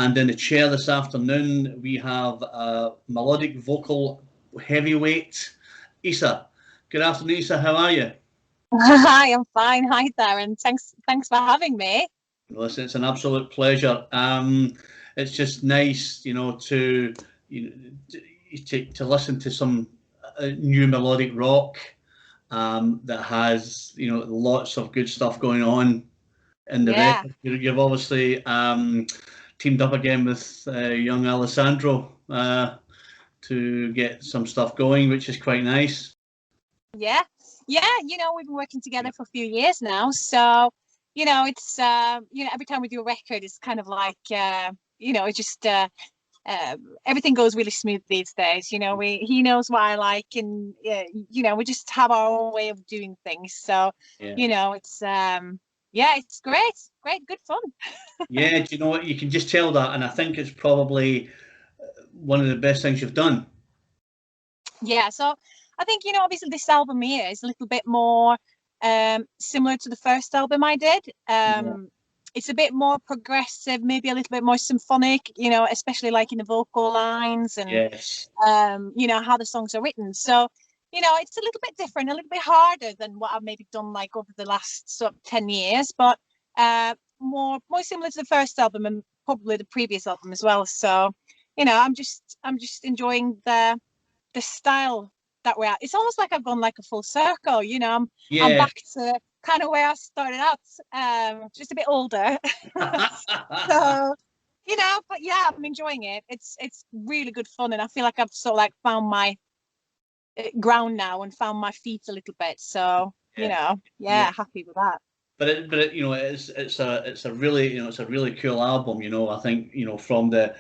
And in the chair this afternoon, we have a melodic vocal heavyweight, Issa. Good afternoon, Issa. How are you? Hi, I'm fine. Hi, Darren. Thanks for having me. Listen, it's an absolute pleasure. It's just nice, to listen to some new melodic rock that has, lots of good stuff going on in the Yeah, record. You've obviously teamed up again with young Alessandro to get some stuff going, which is quite nice. yeah, yeah. We've been working together for a few years now, so it's every time we do a record, it's kind of like it just everything goes really smooth these days. He knows what I like, and we just have our own way of doing things. So Yeah. it's it's great, good fun. Yeah, do you know what? You can just tell that, and I think it's probably one of the best things you've done. Yeah, so I think obviously this album here is a little bit more similar to the first album I did. It's a bit more progressive, maybe a little bit more symphonic, especially like in the vocal lines and Yes. How the songs are written. So it's a little bit different, a little bit harder than what I've maybe done like over the last sort of 10 years, but more similar to the first album and probably the previous album as well. So I'm just enjoying the style that we're at. It's almost like I've gone like a full circle. I'm back to kind of where I started out, just a bit older. So but yeah, I'm enjoying it. It's really good fun, and I feel like I've sort of like found my ground now and found my feet a little bit. So happy with that. But it's a really it's a really cool album. I think from the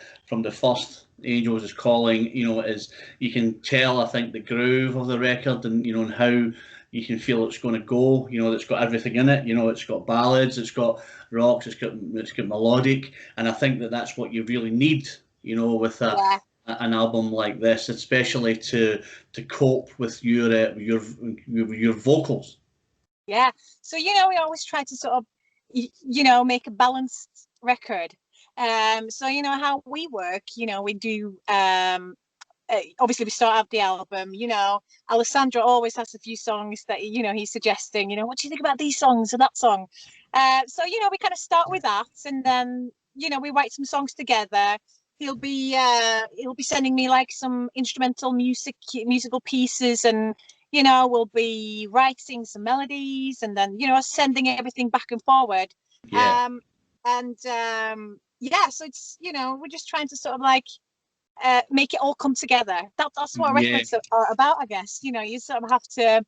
first Angels is Calling, is you can tell, I think, the groove of the record, and how you can feel it's going to go. It's got everything in it. It's got ballads, it's got rocks, it's got melodic, and I think that's what you really need. With an album like this, especially to cope with your vocals. Yeah. So, we always try to sort of, make a balanced record. So, how we work, we do, obviously we start out the album, Alessandro always has a few songs that, he's suggesting, what do you think about these songs or that song? So, we kind of start with that, and then, we write some songs together. He'll be sending me like some instrumental musical pieces, and we'll be writing some melodies, and then sending everything back and forward. Yeah. So it's we're just trying to sort of like make it all come together. That's what records are about, I guess. You sort of have to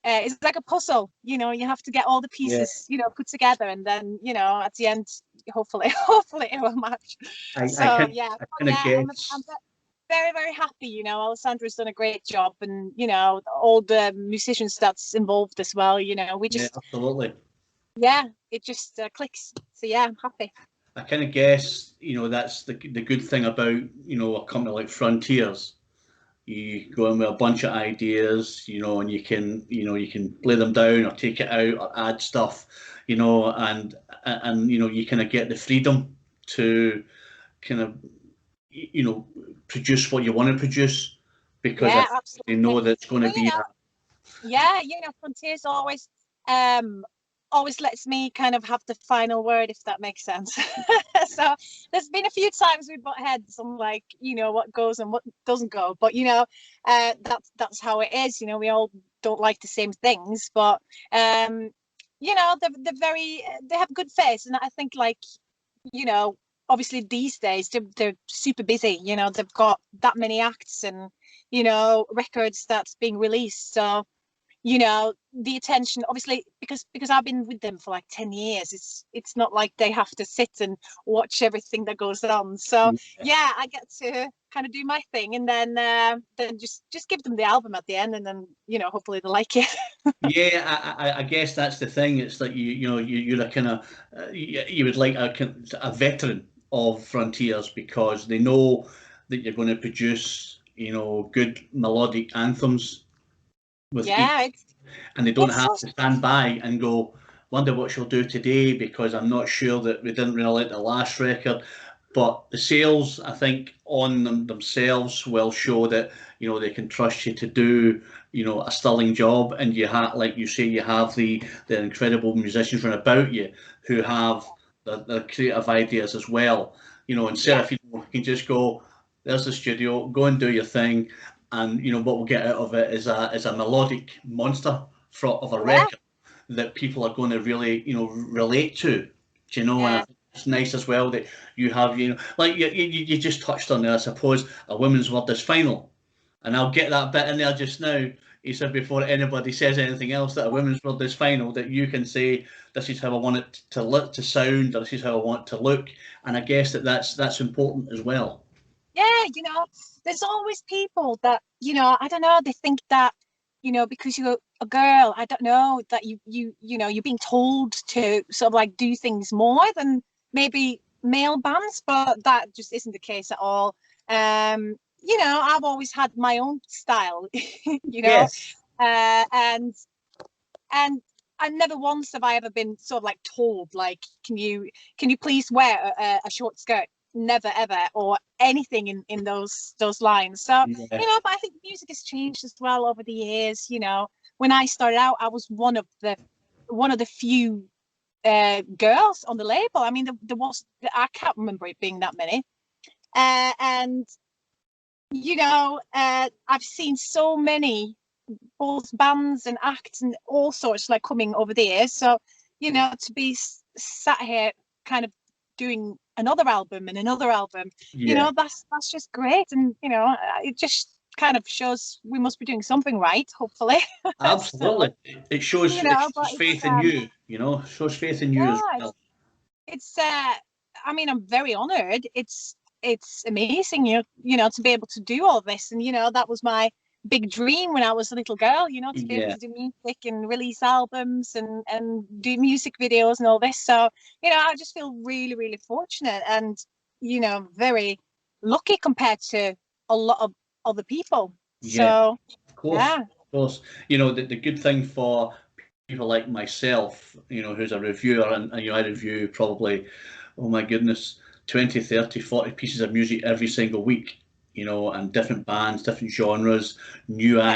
it's like a puzzle, you have to get all the pieces put together, and then at the end hopefully it will match. I'm very, very happy. Alessandro's done a great job, and all the musicians that's involved as well. We just absolutely. Yeah, it just clicks. So yeah, I'm happy. I kind of guess that's the good thing about a company like Frontiers. You go in with a bunch of ideas, and you can play them down or take it out or add stuff, and you kind of get the freedom to kind of produce what you want to produce, because you know that it's going to be. Frontiers always lets me kind of have the final word, if that makes sense. So there's been a few times we butt heads on like what goes and what doesn't go, but that's how it is. We all don't like the same things, but they're they have good face, and I think like obviously these days they're super busy. They've got that many acts and records that's being released, so the attention, obviously, because I've been with them for like 10 years, it's not like they have to sit and watch everything that goes on. So I get to kind of do my thing, and then just give them the album at the end, and then hopefully they like it. I guess that's the thing. It's like you're a kind of you would like a veteran of Frontiers, because they know that you're going to produce good melodic anthems with each, and they don't have to stand by and go, wonder what she'll do today, because I'm not sure that we didn't really like the last record. but the sales, I think, on themselves will show that, they can trust you to do, a sterling job, and you have, like you say, you have the incredible musicians run about you who have the creative ideas as well. Instead Yeah, of, you can just go, there's the studio, go and do your thing, and what we'll get out of it is a melodic monster of a yeah, record that people are going to really, relate to. Do you know? And I yeah. think it's nice as well that you have, like you just touched on there, I suppose, a women's word is final. And I'll get that bit in there just now. He said before anybody says anything else that a women's word is final, that you can say, this is how I want it to look, to sound, or this is how I want it to look. And I guess that's important as well. Yeah, there's always people that, I don't know, they think that, because you're a girl, I don't know, that you're being told to sort of like do things more than maybe male bands, but that just isn't the case at all. I've always had my own style, Yes. And I never once have I ever been sort of like told, like, can you please wear a short skirt? Never ever, or anything in those lines. So, Yeah. but I think music has changed as well over the years. When I started out, I was one of the few girls on the label. I mean, there was, I can't remember it being that many. And I've seen so many, both bands and acts and all sorts, like, coming over the years. So, to be sat here kind of doing another album and another album, Yeah. that's just great. And, it just kind of shows we must be doing something right, hopefully. So, Absolutely. It but shows it's, faith in you, shows faith in you as yeah, well. it's I mean, I'm very honored. It's amazing, to be able to do all this. And, that was my big dream when I was a little girl, to be able Yeah. to do music and release albums and do music videos and all this. So, I just feel really, really fortunate and, very lucky compared to a lot of other people. Yeah. So, Of course. yeah. Of course. The good thing for people like myself, who's a reviewer, and I review probably, oh my goodness, 20, 30, 40 pieces of music every single week, and different bands, different genres, new Yeah.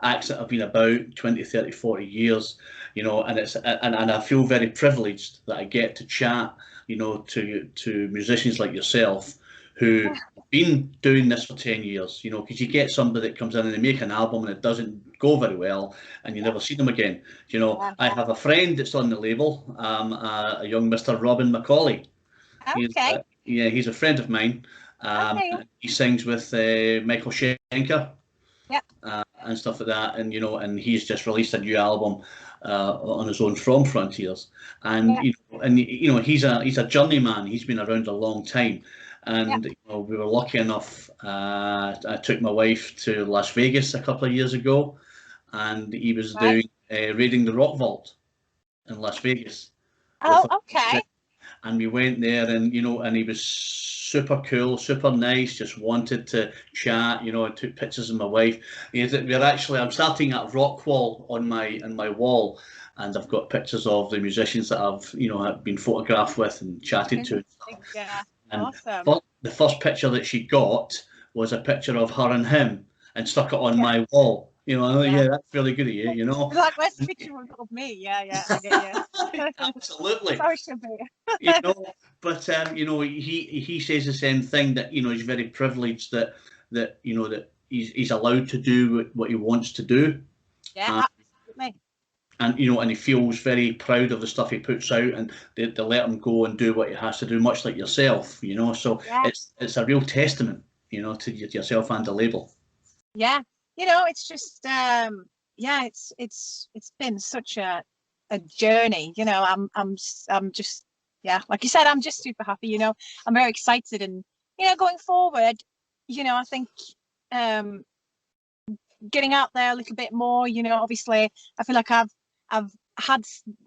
acts that have been about 20, 30, 40 years, and I feel very privileged that I get to chat, to musicians like yourself who Yeah. have been doing this for 10 years, because you get somebody that comes in and they make an album and it doesn't go very well and you never see them again. Yeah. I have a friend that's on the label, a young Mr. Robin McCauley. Okay. Yeah, he's a friend of mine. Okay. He sings with Michael Schenker Yeah. and stuff like that, and he's just released a new album on his own, From Frontiers, and Yeah. he's a journeyman. He's been around a long time, Yeah. and we were lucky enough. I took my wife to Las Vegas a couple of years ago, and he was Right. doing raiding the Rock Vault in Las Vegas with Oh, okay. and we went there, and and he was super cool, super nice, just wanted to chat. I took pictures of my wife. I'm starting at rock wall on my wall, and I've got pictures of the musicians that I've have been photographed with and chatted to. Interesting. Yeah. And Awesome. the first picture that she got was a picture of her and him, and stuck it on Yeah. my wall. Yeah. Yeah, that's really good of you. Like, where's the picture of me? Yeah, yeah, I get you. That's Absolutely. how it should be. you know, but he says the same thing, that he's very privileged that he's allowed to do what he wants to do, Yeah, uh, absolutely. and he feels very proud of the stuff he puts out, and they let him go and do what he has to do, much like yourself. So Yeah, it's a real testament, to yourself and the label. yeah. It's just yeah, it's been such a journey. I'm just, yeah, like you said, I'm just super happy. I'm very excited, and going forward, I think um getting out there a little bit more. Obviously, I feel like I've had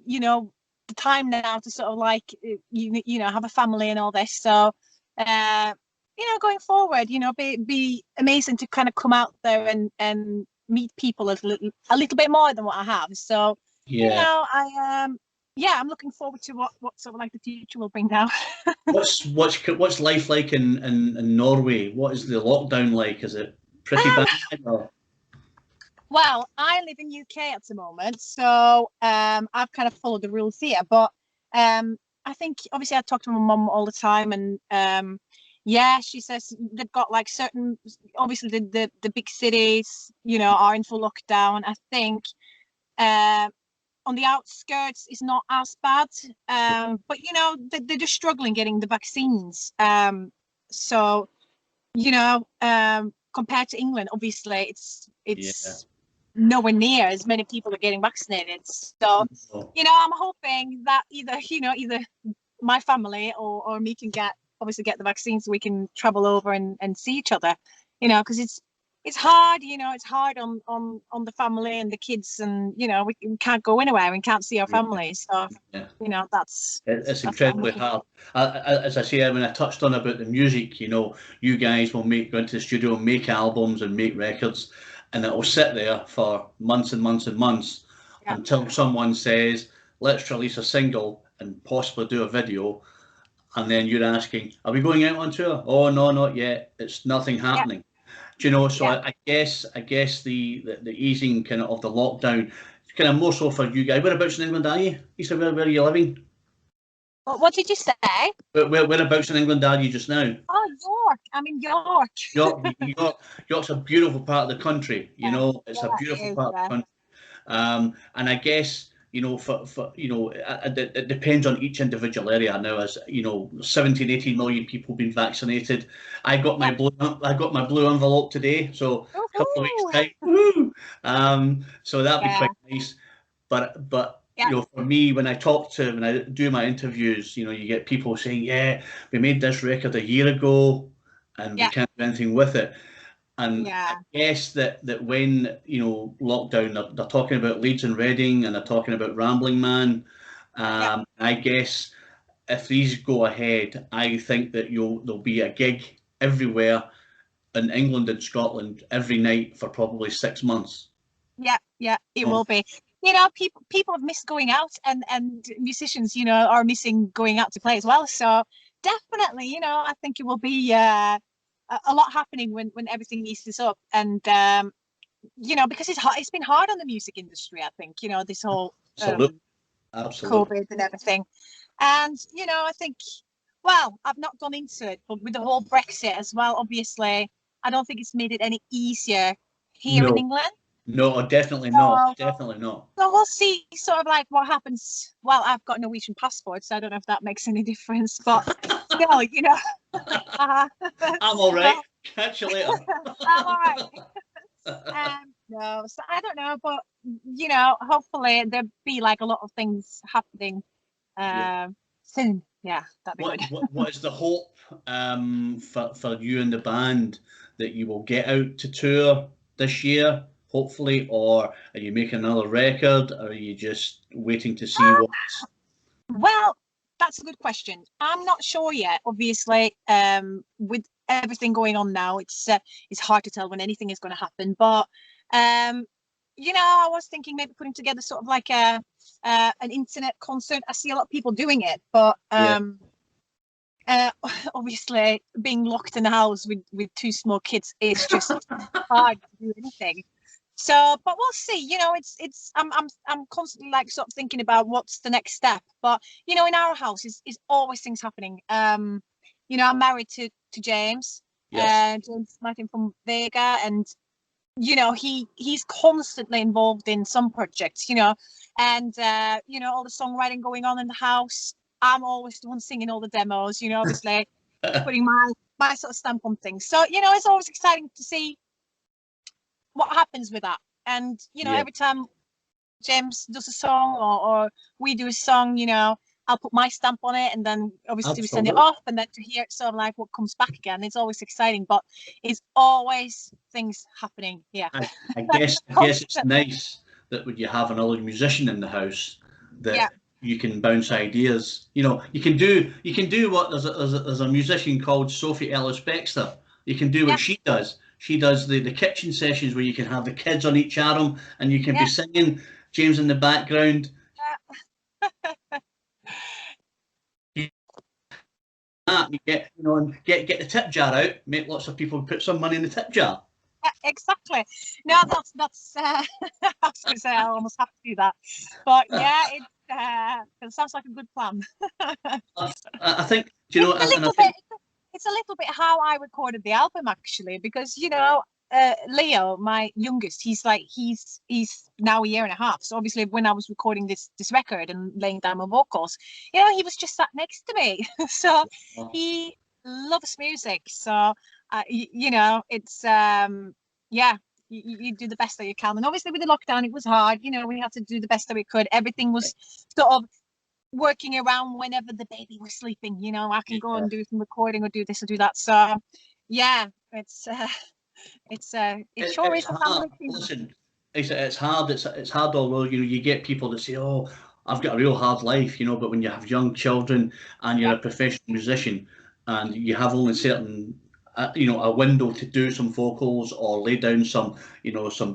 the time now to sort of like have a family and all this. So going forward, be amazing to kind of come out there and meet people a little bit more than what I have. So Yeah. I yeah, I'm looking forward to what sort of like the future will bring now. What's life like in Norway? What is the lockdown like? Is it pretty Um, bad? Or? well, I live in UK at the moment, so I've kind of followed the rules here. But I think obviously I talk to my mum all the time, and yeah, she says they've got like certain, obviously the big cities, you know, are in full lockdown. I think on the outskirts is not as bad, but you know they're just struggling getting the vaccines. So you know, compared to England, obviously Yeah. it's nowhere near as many people are getting vaccinated. So, Oh, you know, I'm hoping that either my family or me can obviously get the vaccine so we can travel over and see each other. You know, because it's hard. You know, it's hard on the family and the kids, and you know we can't go anywhere. We can't see our yeah. families. So, Yeah. you know, that's It's that's what I'm incredibly looking for. hard. As I say, when I touched on about the music, you know, you guys will go into the studio, make albums and make records, and it will sit there for months and months and months Yeah, until someone says, let's release a single and possibly do a video. And then you're asking, are we going out on tour? Oh, no, not yet. It's nothing yeah, happening. Do you know? So yeah. I guess the easing kind of the lockdown, kind of more so for you guys. Whereabouts in England are you? You said where are you living? What did you say? Whereabouts in England are you just now? Oh, York. I'm in York. York's a beautiful part of the country. You Yeah, know, it's a yeah, beautiful it is. part of the Yeah, country. And I guess you know, for you know, it depends on each individual area. Now, as you know, 17, 18 million people been vaccinated. yeah. I got my blue envelope today, so a couple of weeks Woohoo! time. Woo! So that'd be Yeah, quite nice. But yeah, you know, for me, when I do my interviews, you know, you get people saying, "Yeah, we made this record a year ago, and we yeah, can't do anything with it." And I yeah, guess that when you know lockdown, they're talking about Leeds and Reading, and they're talking about Rambling Man. yeah. I guess if these go ahead, I think that there'll be a gig everywhere in England and Scotland every night for probably 6 months. Yeah, yeah, it Oh, will be. You know, people have missed going out, and musicians, you know, are missing going out to play as well. So definitely, you know, I think it will be a lot happening when everything eases up, and you know, because it's been hard on the music industry. I think you know this whole absolutely, absolutely. COVID and everything, and you know, I think, well, I've not gone into it, but with the whole Brexit as well, obviously, I don't think it's made it any easier here in No, England. no, definitely not, So definitely not. So we'll see sort of like what happens. Well, I've got a Norwegian passport, so I don't know if that makes any difference, but still, you know, uh, I'm all right. well, Catch you later. I'm all right. No, so I don't know, but you know, hopefully there'll be like a lot of things happening Yeah. soon. Yeah, that'd be good. What is the hope for you and the band that you will get out to tour this year, hopefully, or are you making another record, or are you just waiting to see Um, what's well, that's a good question. I'm not sure yet. Obviously, with everything going on now, it's hard to tell when anything is going to happen. But you know, I was thinking maybe putting together sort of like an internet concert. I see a lot of people doing it, but yeah? uh, obviously being locked in the house with two small kids is just hard to do anything. So, but we'll see. You know, I'm constantly like sort of thinking about what's the next step. But you know, in our house is always things happening. You know, I'm married to James, Yes. James Martin from Vega, and you know, he's constantly involved in some projects. You know, and you know, all the songwriting going on in the house. I'm always the one singing all the demos. You know, obviously putting my sort of stamp on things. So you know, it's always exciting to see what happens with that. And you know, Yeah. every time James does a song or we do a song, you know, I'll put my stamp on it, and then obviously we send it Absolutely. off, and then to hear it sort of like what comes back again, it's always exciting. But it's always things happening. Yeah, I, I guess it's constantly. nice that when you have another musician in the house Yeah, that you can bounce ideas. You know, you can do what there's a musician called Sophie Ellis Bextor. You can do yeah, what she does. She does the kitchen sessions where you can have the kids on each arm and you can be yeah, singing, James in the background. yeah. that. You get, and get the tip jar out. Make lots of people put some money in the tip jar. Yeah, exactly. No, that's. I was going to say I almost have to do that, but yeah, it sounds like a good plan. I think, It's a and I little think, bit. It's a little bit how I recorded the album actually, because Leo, my youngest, he's now a year and a half. So obviously, when I was recording this record and laying down my vocals, he was just sat next to me. So he loves music. So it's yeah. You do the best that you can, and obviously with the lockdown, it was hard. We had to do the best that we could. Everything was sort of working around whenever the baby was sleeping. I can go and do some recording or do this or do that. So yeah, it sure it's is a family hard. thing. Listen, it's hard. It's hard. Although you get people that say, "Oh, I've got a real hard life," but when you have young children and you're Yeah, a professional musician and you have only certain, a window to do some vocals or lay down some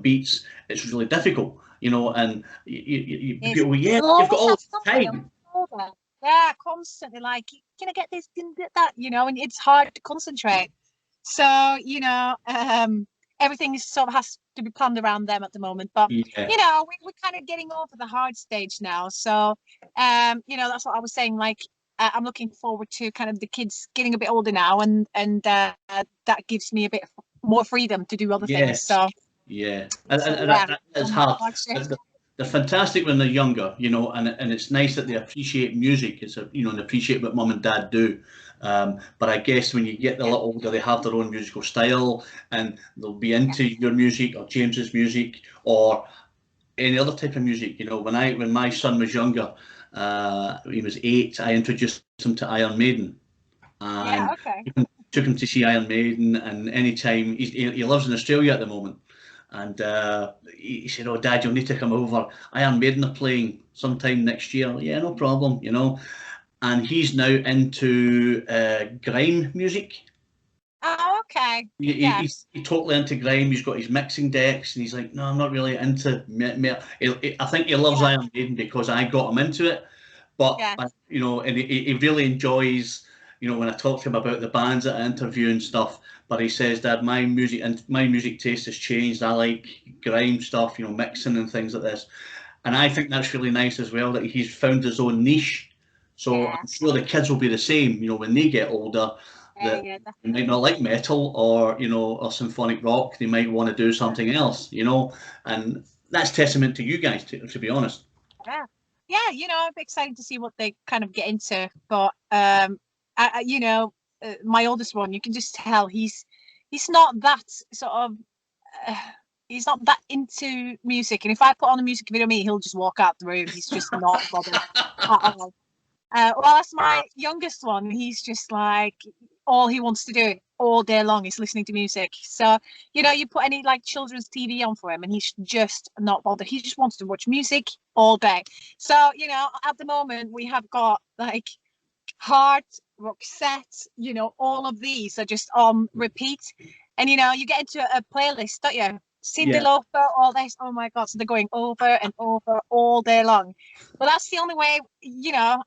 beats, it's really difficult. And it's people, yeah, you've got always all have this something on time. your shoulder. Yeah, constantly like, can I get this, can I get that, and it's hard to concentrate. So everything sort of has to be planned around them at the moment. But Yeah, we're kind of getting over the hard stage now. So that's what I was saying. Like I'm looking forward to kind of the kids getting a bit older now, and that gives me a bit more freedom to do other yeah, things. So yeah, and yeah, it's on that hard. hard shift. They're fantastic when they're younger, and it's nice that they appreciate music. And appreciate what mum and dad do. But I guess when you get a little older, they have their own musical style, and they'll be into your music or James's music or any other type of music. When my son was younger, he was 8. I introduced him to Iron Maiden, Yeah, and okay. took him to see Iron Maiden. And anytime he lives in Australia at the moment, and he said, "Oh, Dad, you'll need to come over. Iron Maiden are playing sometime next year." Yeah, no problem. And he's now into grime music. Oh, okay. Yeah. He's totally into grime. He's got his mixing decks, and he's like, "No, I'm not really into." I think he loves Yeah. Iron Maiden because I got him into it. But Yeah. and he really enjoys, when I talk to him about the bands that I interview and stuff. But he says, "Dad, my music taste has changed. I like grime stuff, mixing and things like this." And I think that's really nice as well that he's found his own niche. So Yeah. I'm sure the kids will be the same, when they get older, Yeah. that Yeah. they might Definitely. not like metal or symphonic rock. They might want to do something else, and that's testament to you guys, to be honest. Yeah. Yeah. I'm excited to see what they kind of get into. But my oldest one, you can just tell he's not that sort of. Uh, he's not that into music, and if I put on a music video, me, he'll just walk out the room. He's just not bothered at all. Well, that's my youngest one. He's just like all he wants to do all day long is listening to music. So, you put any like children's TV on for him and he's just not bothered. He just wants to watch music all day. So, at the moment we have got like Heart, Roxette, all of these are just on repeat. And you get into a playlist, don't you? Cindy Yeah. Lauper, all this. Oh my God. So they're going over and over all day long. But that's the only way,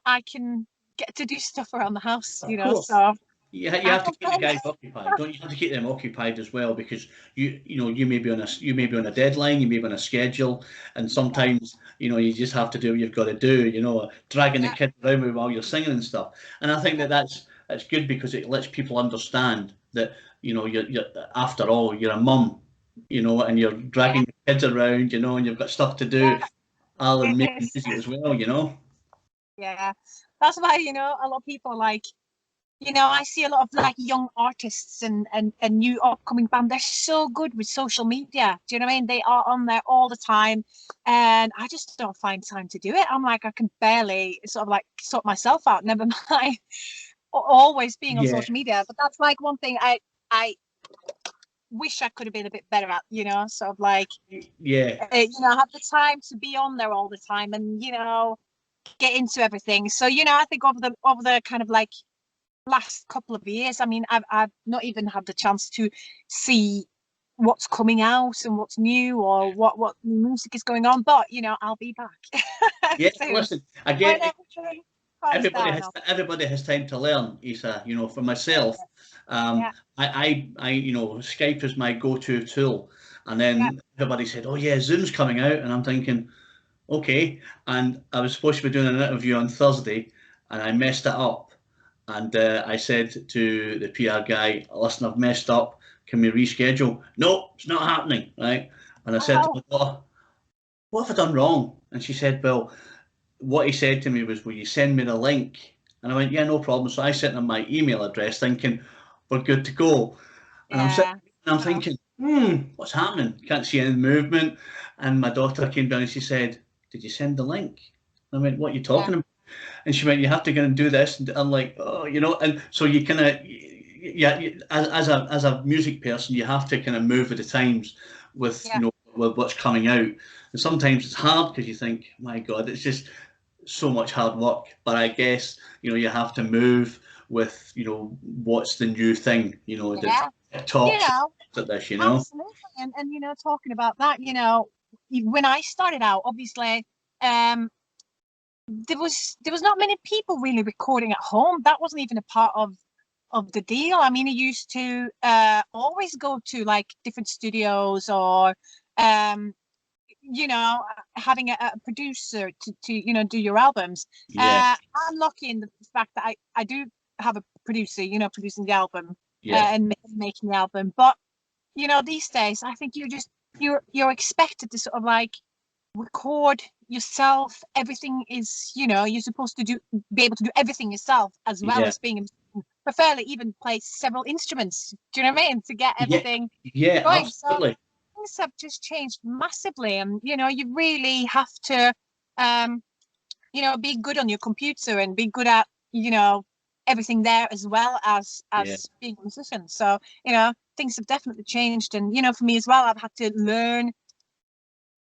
I can get to do stuff around the house, Of course. So You I have to have keep the friends. guys occupied, don't you? Have to keep them occupied as well because you may be on a deadline, you may be on a schedule, and sometimes you just have to do what you've got to do. Dragging the Yeah, kids around while you're singing and stuff. And I think that's good because it lets people understand that you're after all you're a mum, and you're yeah, dragging the kids around, and you've got stuff to do yeah. other than It making is. music as well. Yeah. That's why, a lot of people like, I see a lot of like young artists and new upcoming band. They're so good with social media. Do you know what I mean? They are on there all the time, and I just don't find time to do it. I'm like, I can barely sort of like sort myself out. Never mind always being on Yeah, social media. But that's like one thing I wish I could have been a bit better at. Sort of like yeah. have the time to be on there all the time and get into everything. So I think over the kind of like last couple of years, I mean, I've not even had the chance to see what's coming out and what's new or what music is going on. But I'll be back Yeah, soon. listen, I When get everything. Calms down. everybody has time to learn, Issa. You know, for myself, Yeah. I you know, Skype is my go-to tool, and then everybody said, "Oh yeah, Zoom's coming out," and I'm thinking, okay. And I was supposed to be doing an interview on Thursday, and I messed it up. And I said to the PR guy, "Listen, I've messed up. Can we reschedule?" "No, it's not happening." Right? And I said to my daughter, "What have I done wrong?" And she said, "Well, what he said to me was, will you send me the link?" And I went, "Yeah, no problem." So I sent him my email address, thinking we're good to go. And I'm sitting Yeah. and I'm thinking, what's happening? Can't see any movement. And my daughter came down and she said, "Did you send the link?" And I went, "What are you talking about?" And she went, "You have to go and do this." And I'm like, "Oh, you know." And so you kind of, yeah, as a music person, you have to kind of move with the times with, Yeah. you know, with what's coming out. And sometimes it's hard because you think, my God, it's just so much hard work. But I guess, you know, you have to move with, you know, what's the new thing, you know, the Yeah. You TikToks know, at this, you know. absolutely. And you know, talking about that, you know, when I started out, obviously, there was not many people really recording at home. That wasn't even a part of the deal. I mean, I used to always go to like different studios or you know, having a producer to you know do your albums. Yeah, I'm lucky in the fact that I do have a producer, you know, producing the album yeah, and making the album. But you know, these days I think you're expected to sort of like record yourself. Everything is, you know, you're supposed to be able to do everything yourself as well yeah, as being preferably even play several instruments. Do you know what I mean? To get yeah, everything yeah, going. So absolutely. things have just changed massively, and you know, you really have to um you know, be good on your computer and be good at, you know, everything there as well Yeah, as being a musician. So you know, things have definitely changed, and you know, for me as well, I've had to learn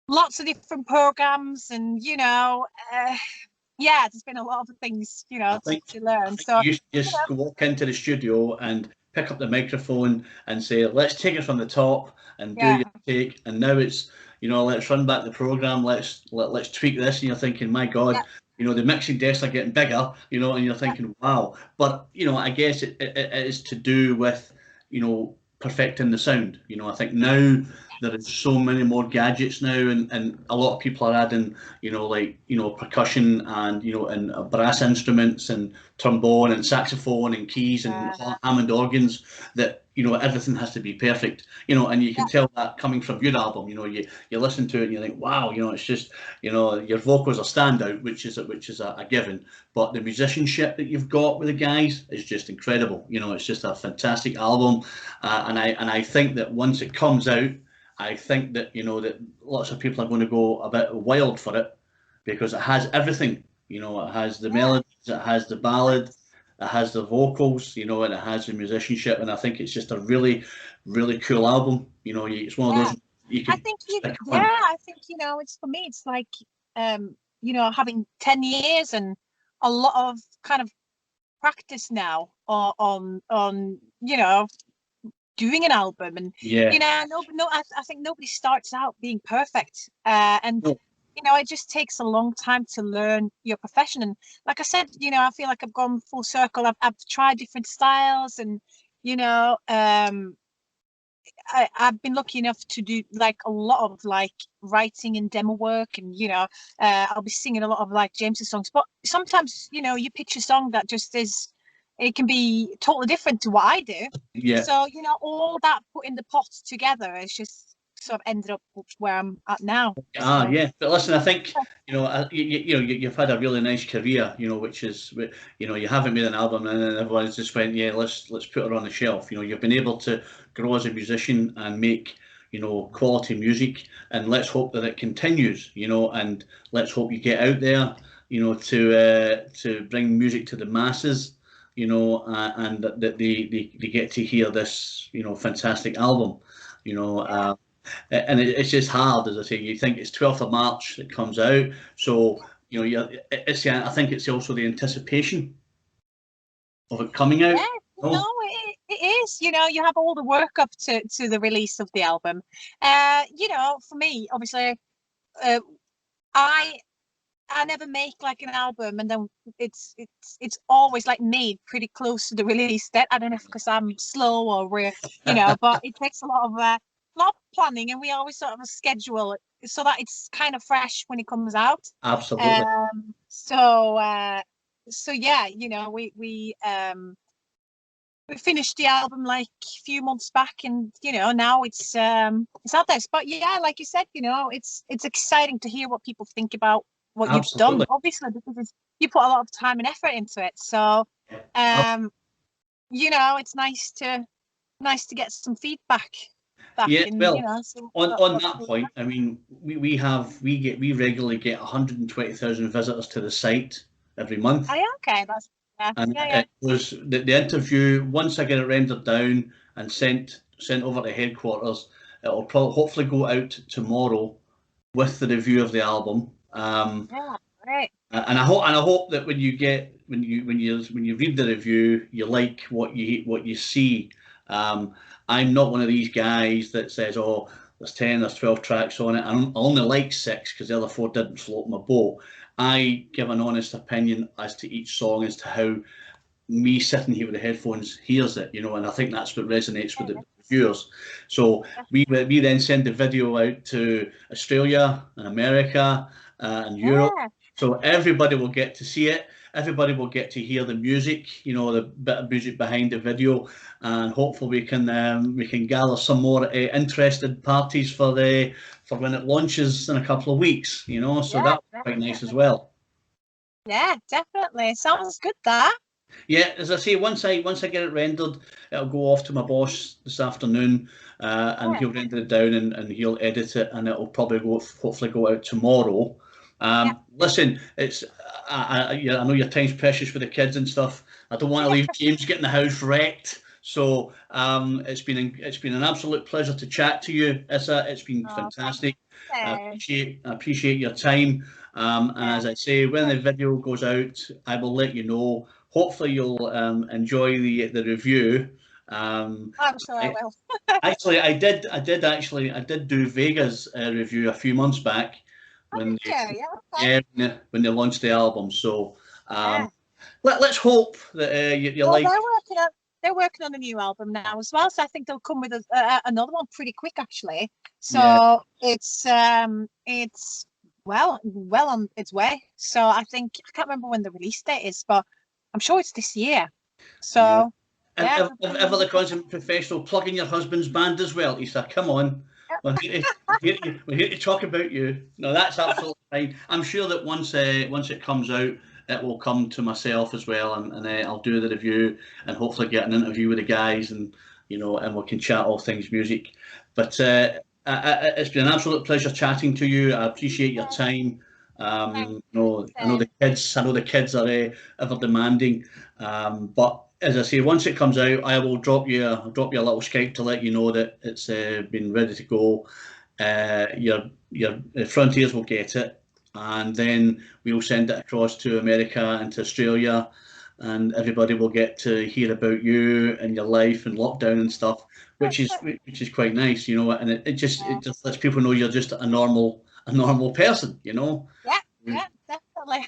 lots of different programs, and you know, yeah, there's been a lot of things, you know, to I learn. think So you should you just know, go walk into the studio and pick up the microphone and say, "Let's take it from the top and do yeah, your take." And now it's, you know, let's run back the program. Let's tweak this. And you're thinking, my yeah, God, you know, the mixing desks are getting bigger. You know, and you're yeah, thinking, wow. But you know, I guess it is to do with, you know, perfecting the sound. You know, I think now there is so many more gadgets now, and a lot of people are adding, you know, like, you know, percussion and, you know, and brass instruments and trombone and saxophone and keys and yeah, Hammond organs, that, you know, everything has to be perfect, you know. And you can yeah, tell that coming from your album. You know, you listen to it and you think, wow, you know, it's just, you know, your vocals are standout, which is a given, but the musicianship that you've got with the guys is just incredible. You know, it's just a fantastic album. And I think that once it comes out, I think that, you know, that lots of people are going to go a bit wild for it, because it has everything. You know, it has the yeah. melodies, it has the ballad, it has the vocals, you know, and it has the musicianship. And I think it's just a really, really cool album. You know, it's one of Yeah. those you I could think stick yeah, on. I think, you know, it's for me, it's like, you know, having 10 years and a lot of kind of practice now on, you know, doing an album. And, Yeah. you know, I think nobody starts out being perfect. And, No. you know, it just takes a long time to learn your profession. And like I said, you know, I feel like I've gone full circle. I've tried different styles and, you know, I've been lucky enough to do like a lot of like writing and demo work, and you know, I'll be singing a lot of like James's songs. But sometimes, you know, you pitch a song that just is, it can be totally different to what I do. Yeah. So you know, all that put in the pot together is just sort of ended up where I'm at now. So Yeah. But listen, I think, you know, you've had a really nice career, you know, which is, you know, you haven't made an album and then everyone's just went, yeah, let's put her on the shelf. You know, you've been able to grow as a musician and make, you know, quality music, and let's hope that it continues. You know, and let's hope you get out there, you know, to bring music to the masses. You know, and that they get to hear this, you know, fantastic album. You know, yeah, and it's just hard, as I say. You think it's 12th of March that comes out, so you know, it's, I think it's also the anticipation of it coming out. yeah, no, No, it is. You know, you have all the work up to the release of the album. You know, for me, obviously, uh, I I never make like an album and then it's always like made pretty close to the release date. I don't know if because I'm slow or we're, but it takes a lot of planning, and we always sort of schedule it so that it's kind of fresh when it comes out. Absolutely. So yeah, we finished the album like a few months back, and now it's out there. But yeah, like you said, it's exciting to hear what people think about what you've done, obviously, because you put a lot of time and effort into it. So it's nice to get some feedback back. Yeah, and, well, on that point, I mean, we regularly get 120,000 visitors to the site every month. Oh, yeah, okay, that's And yeah. it was the interview. Once I get it rendered down and sent over to headquarters, it'll hopefully go out tomorrow with the review of the album. Yeah, right. And I hope that when you read the review, you like what you see. I'm not one of these guys that says, "Oh, there's 10, there's 12 tracks on it. I only like 6 because the other 4 didn't float my boat." I give an honest opinion as to each song, as to how me sitting here with the headphones hears it, and I think that's what resonates with the viewers. So we then send the video out to Australia and America and Europe. So everybody will get to see it. Everybody will get to hear the music, the bit of music behind the video, and hopefully we can gather some more interested parties for when it launches in a couple of weeks. So that's quite nice as well. Yeah, definitely. Sounds good, that. Yeah, as I say, once I get it rendered, it'll go off to my boss this afternoon, and he'll render it down and he'll edit it, and it'll probably hopefully go out tomorrow. Listen, I know your time's precious with the kids and stuff. I don't want to leave James getting the house wrecked. So it's been an absolute pleasure to chat to you, Issa. It's been fantastic. I appreciate your time. And as I say, when the video goes out, I will let you know. Hopefully, you'll enjoy the review. I'm sure I will. Actually, I did do Vega's review a few months back when when they launched the album. So let's hope that you like. They're working on a new album now as well, so I think they'll come with another one pretty quick, actually. So it's well on its way. So I think I can't remember when the release date is, but I'm sure it's this year. So and ever the constant professional, plugging your husband's band as well, Issa. Come on. We're here to talk about you. No, that's absolutely fine. I'm sure that once it comes out, it will come to myself as well, and I'll do the review and hopefully get an interview with the guys, and and we can chat all things music. But it's been an absolute pleasure chatting to you. I appreciate your time. I know the kids are ever demanding, but as I say, once it comes out, I will drop you a little Skype to let you know that it's been ready to go. Your Frontiers will get it, and then we'll send it across to America and to Australia, and everybody will get to hear about you and your life and lockdown and stuff, which is quite nice, and it just lets people know you're just a normal person, Yeah, definitely.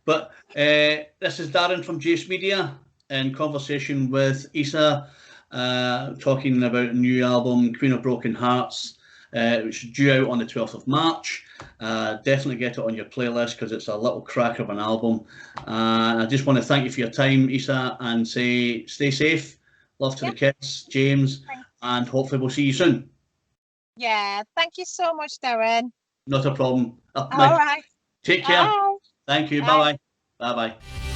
But this is Darren from Jace Media in conversation with Issa, talking about a new album, Queen of Broken Hearts, which is due out on the 12th of March. Definitely get it on your playlist because it's a little cracker of an album. I just want to thank you for your time, Issa, and say stay safe. Love to the kids, James, and hopefully we'll see you soon. Yeah, thank you so much, Darren. Not a problem. All right. Take care. Bye. Thank you. Bye-bye. Bye-bye.